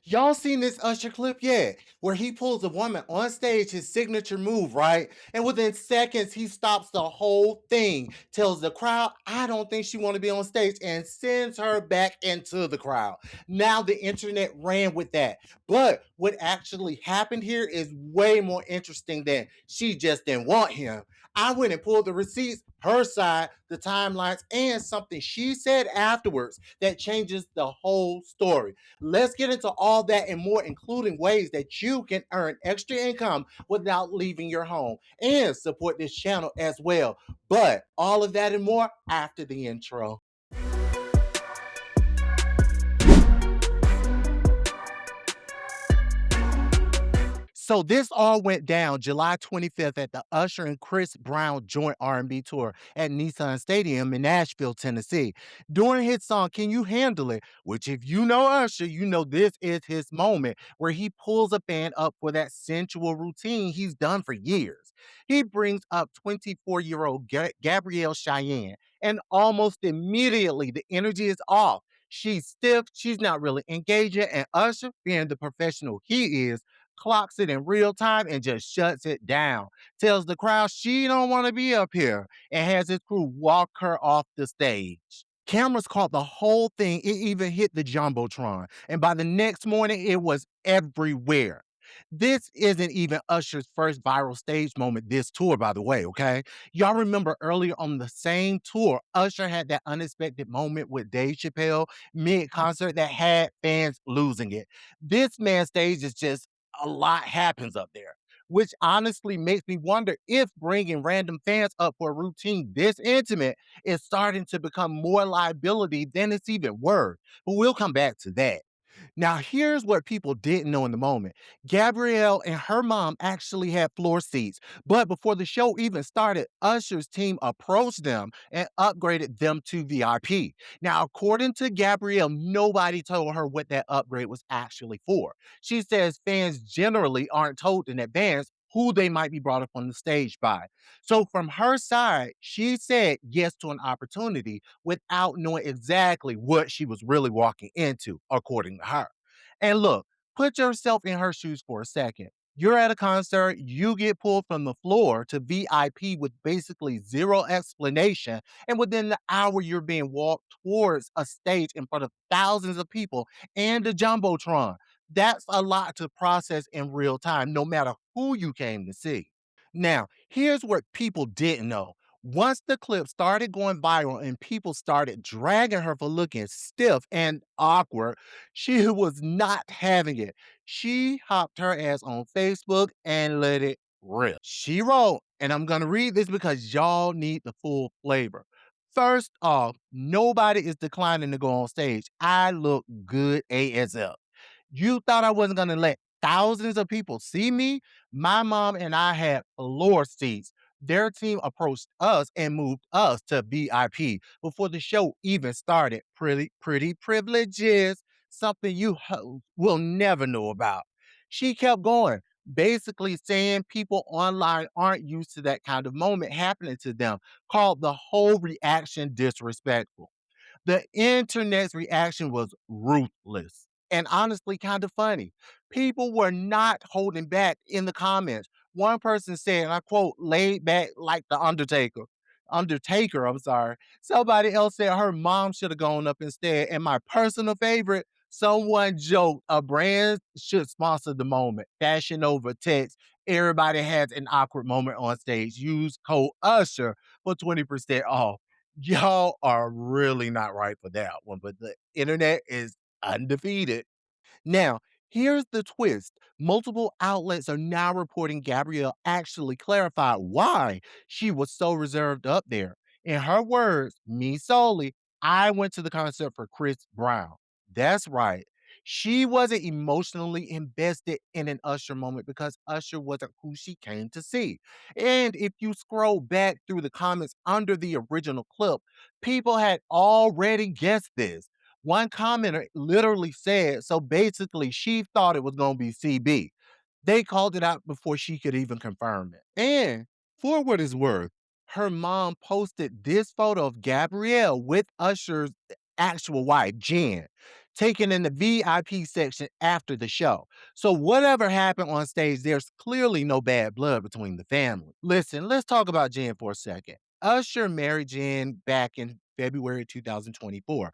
Y'all seen this Usher clip yet? Where he pulls a woman on stage, his signature move, right? And within seconds, he stops the whole thing, tells the crowd, I don't think she want to be on stage, and sends her back into the crowd. Now the internet ran with that. But what actually happened here is way more interesting than she just didn't want him. I went and pulled the receipts, her side, the timelines, and something she said afterwards that changes the whole story. Let's get into all that and more, including ways that you can earn extra income without leaving your home and support this channel as well. But all of that and more after the intro. So this all went down July 25th at the Usher and Chris Brown joint R&B tour at Nissan Stadium in Nashville, Tennessee. During his song "Can You Handle It," which if you know Usher, you know this is his moment where he pulls a fan up for that sensual routine he's done for years. He brings up 24-year-old Gabrielle Cheyenne, and almost immediately the energy is off. She's stiff, she's not really engaging, and Usher, being the professional he is, clocks it in real time and just shuts it down. Tells the crowd she don't want to be up here and has his crew walk her off the stage. Cameras caught the whole thing. It even hit the Jumbotron. And by the next morning, it was everywhere. This isn't even Usher's first viral stage moment this tour, by the way, okay? Y'all remember earlier on the same tour, Usher had that unexpected moment with Dave Chappelle mid-concert that had fans losing it. This man's stage is just a lot happens up there, which honestly makes me wonder if bringing random fans up for a routine this intimate is starting to become more liability than it's even worth. But we'll come back to that. Now, here's what people didn't know in the moment. Gabrielle and her mom actually had floor seats, but before the show even started, Usher's team approached them and upgraded them to VIP. Now, according to Gabrielle, nobody told her what that upgrade was actually for. She says fans generally aren't told in advance who they might be brought up on the stage by. So, from her side, she said yes to an opportunity without knowing exactly what she was really walking into, according to her. And look, put yourself in her shoes for a second. You're at a concert, you get pulled from the floor to VIP with basically zero explanation, and within the hour, you're being walked towards a stage in front of thousands of people and the Jumbotron. That's a lot to process in real time, no matter who you came to see. Now, here's what people didn't know. Once the clip started going viral and people started dragging her for looking stiff and awkward, she was not having it. She hopped her ass on Facebook and let it rip. She wrote, and I'm gonna read this because y'all need the full flavor. First off, nobody is declining to go on stage. I look good ASL. You thought I wasn't gonna let thousands of people see me? My mom and I had floor seats. Their team approached us and moved us to VIP before the show even started. Pretty privileges, something you will never know about. She kept going, basically saying people online aren't used to that kind of moment happening to them, called the whole reaction disrespectful. The internet's reaction was ruthless and honestly kind of funny. People were not holding back in the comments. One person said, and I quote, laid back like the Undertaker. Undertaker, I'm sorry. Somebody else said her mom should have gone up instead. And my personal favorite, someone joked a brand should sponsor the moment. Fashion over text. Everybody has an awkward moment on stage. Use code Usher for 20% off. Y'all are really not right for that one, but the internet is undefeated. Now, here's the twist. Multiple outlets are now reporting Gabrielle actually clarified why she was so reserved up there. In her words, me solely, I went to the concert for Chris Brown. That's right. She wasn't emotionally invested in an Usher moment because Usher wasn't who she came to see. And if you scroll back through the comments under the original clip, people had already guessed this. One commenter literally said, so basically, she thought it was going to be CB. They called it out before she could even confirm it. And for what it's worth, her mom posted this photo of Gabrielle with Usher's actual wife, Jen. taken in the VIP section after the show. So whatever happened on stage, there's clearly no bad blood between the family. Listen, let's talk about Jen for a second. Usher married Jen back in February 2024.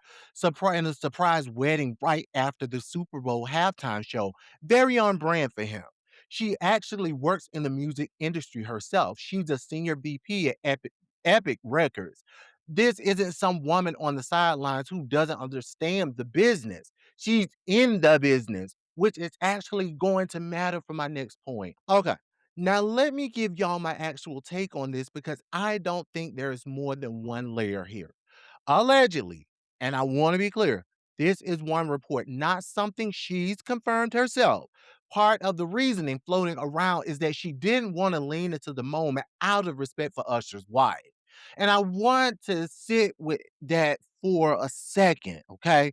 In a surprise wedding right after the Super Bowl halftime show. Very on brand for him. She actually works in the music industry herself. She's a senior VP at Epic Records. This isn't some woman on the sidelines who doesn't understand the business. She's in the business, which is actually going to matter for my next point. Okay. Now, let me give y'all my actual take on this because I don't think there is more than one layer here. Allegedly, and I want to be clear, this is one report, not something she's confirmed herself. Part of the reasoning floating around is that she didn't want to lean into the moment out of respect for Usher's wife. And I want to sit with that for a second, okay?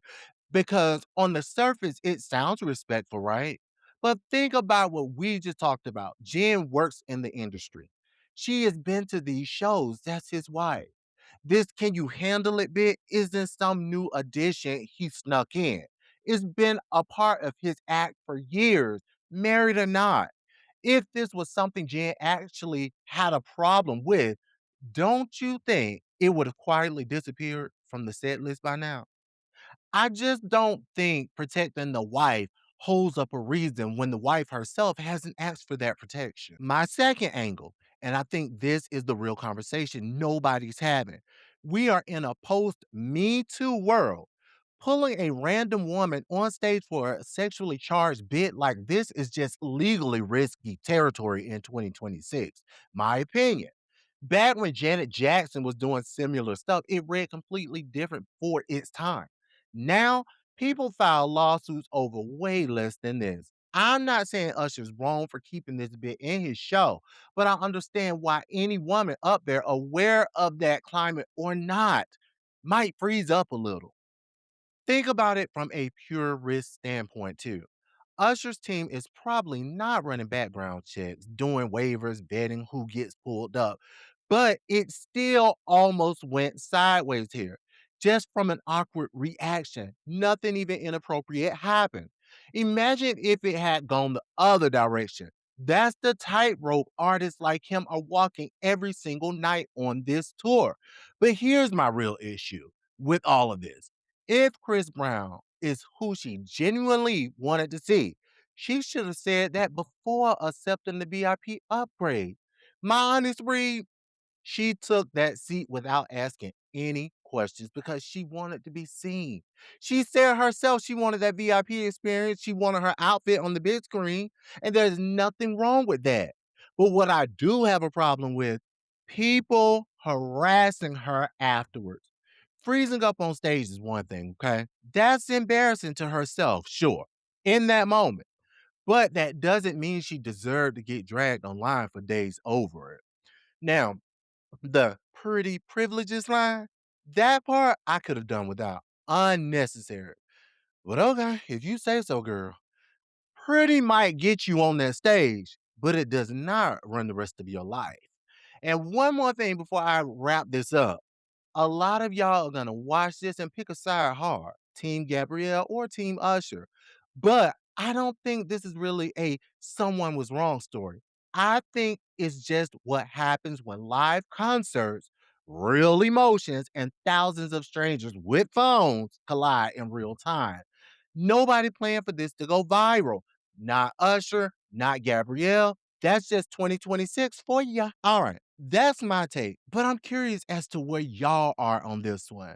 Because on the surface, it sounds respectful, right? But think about what we just talked about. Jen works in the industry. She has been to these shows. That's his wife. This can you handle it bit isn't some new addition he snuck in. It's been a part of his act for years, married or not. If this was something Jen actually had a problem with, don't you think it would have quietly disappeared from the set list by now? I just don't think protecting the wife holds up a reason when the wife herself hasn't asked for that protection. My second angle, and I think this is the real conversation nobody's having. We are in a post Me Too world. Pulling a random woman on stage for a sexually charged bit like this is just legally risky territory in 2026. My opinion. Back when Janet Jackson was doing similar stuff, it read completely different for its time. Now, people file lawsuits over way less than this. I'm not saying Usher's wrong for keeping this bit in his show, but I understand why any woman up there, aware of that climate or not, might freeze up a little. Think about it from a pure risk standpoint, too. Usher's team is probably not running background checks, doing waivers, vetting who gets pulled up, but it still almost went sideways here. Just from an awkward reaction, nothing even inappropriate happened. Imagine if it had gone the other direction. That's the tightrope artists like him are walking every single night on this tour. But here's my real issue with all of this. If Chris Brown is who she genuinely wanted to see, she should have said that before accepting the VIP upgrade. My honest read, she took that seat without asking any questions because she wanted to be seen. She said herself she wanted that VIP experience. She wanted her outfit on the big screen, and there's nothing wrong with that. But what I do have a problem with, people harassing her afterwards. Freezing up on stage is one thing, okay? That's embarrassing to herself, sure, in that moment. But that doesn't mean she deserved to get dragged online for days over it. Now, the pretty privileges line, that part I could have done without. Unnecessary. But okay, if you say so, girl. Pretty might get you on that stage, but it does not run the rest of your life. And one more thing before I wrap this up. A lot of y'all are gonna watch this and pick a side hard, Team Gabrielle or Team Usher. But I don't think this is really a someone was wrong story. I think it's just what happens when live concerts, real emotions, and thousands of strangers with phones collide in real time. Nobody planned for this to go viral. Not Usher, not Gabrielle. That's just 2026 for ya. All right, that's my take, but I'm curious as to where y'all are on this one.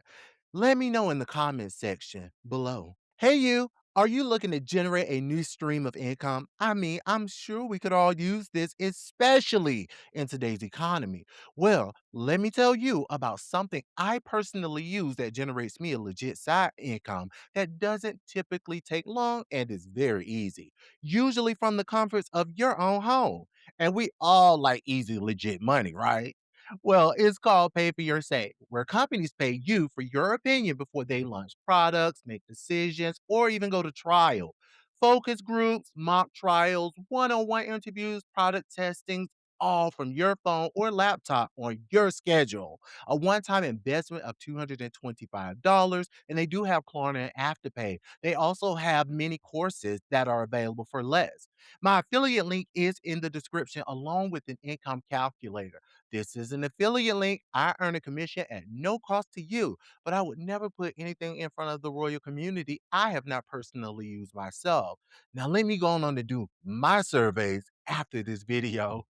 Let me know in the comment section below. Hey, you, are you looking to generate a new stream of income? I mean, I'm sure we could all use this, especially in today's economy. Well, let me tell you about something I personally use that generates me a legit side income that doesn't typically take long and is very easy, usually from the comforts of your own home. And we all like easy, legit money, right? Well, it's called Pay for Your Say, where companies pay you for your opinion before they launch products, make decisions, or even go to trial. Focus groups, mock trials, one on one interviews, product testing, all from your phone or laptop on your schedule. A one-time investment of $225, and they do have Klarna and Afterpay. They also have many courses that are available for less. My affiliate link is in the description along with an income calculator. This is an affiliate link. I earn a commission at no cost to you, but I would never put anything in front of the royal community I have not personally used myself. Now, let me go on to do my surveys after this video.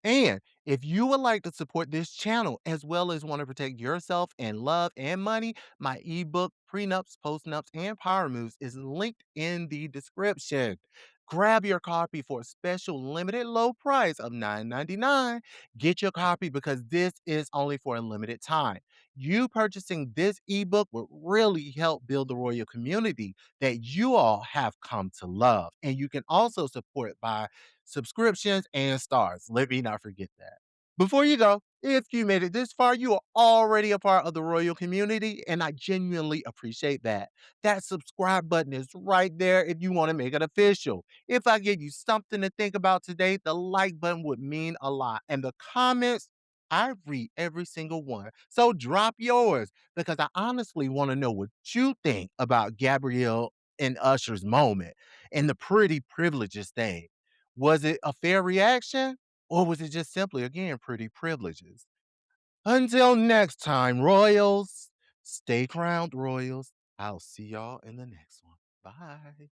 And if you would like to support this channel as well as want to protect yourself and love and money, my ebook, Prenups, Postnups, and Power Moves is linked in the description. Grab your copy for a special limited low price of $9.99. Get your copy because this is only for a limited time. You purchasing this ebook will really help build the royal community that you all have come to love. And you can also support by subscriptions, and stars. Let me not forget that. Before you go, if you made it this far, you are already a part of the royal community, and I genuinely appreciate that. That subscribe button is right there if you want to make it official. If I give you something to think about today, the like button would mean a lot. And the comments, I read every single one. So drop yours because I honestly want to know what you think about Gabrielle and Usher's moment and the pretty privileges thing. Was it a fair reaction, or was it just simply, again, pretty privileges? Until next time, Royals, stay crowned, Royals. I'll see y'all in the next one. Bye.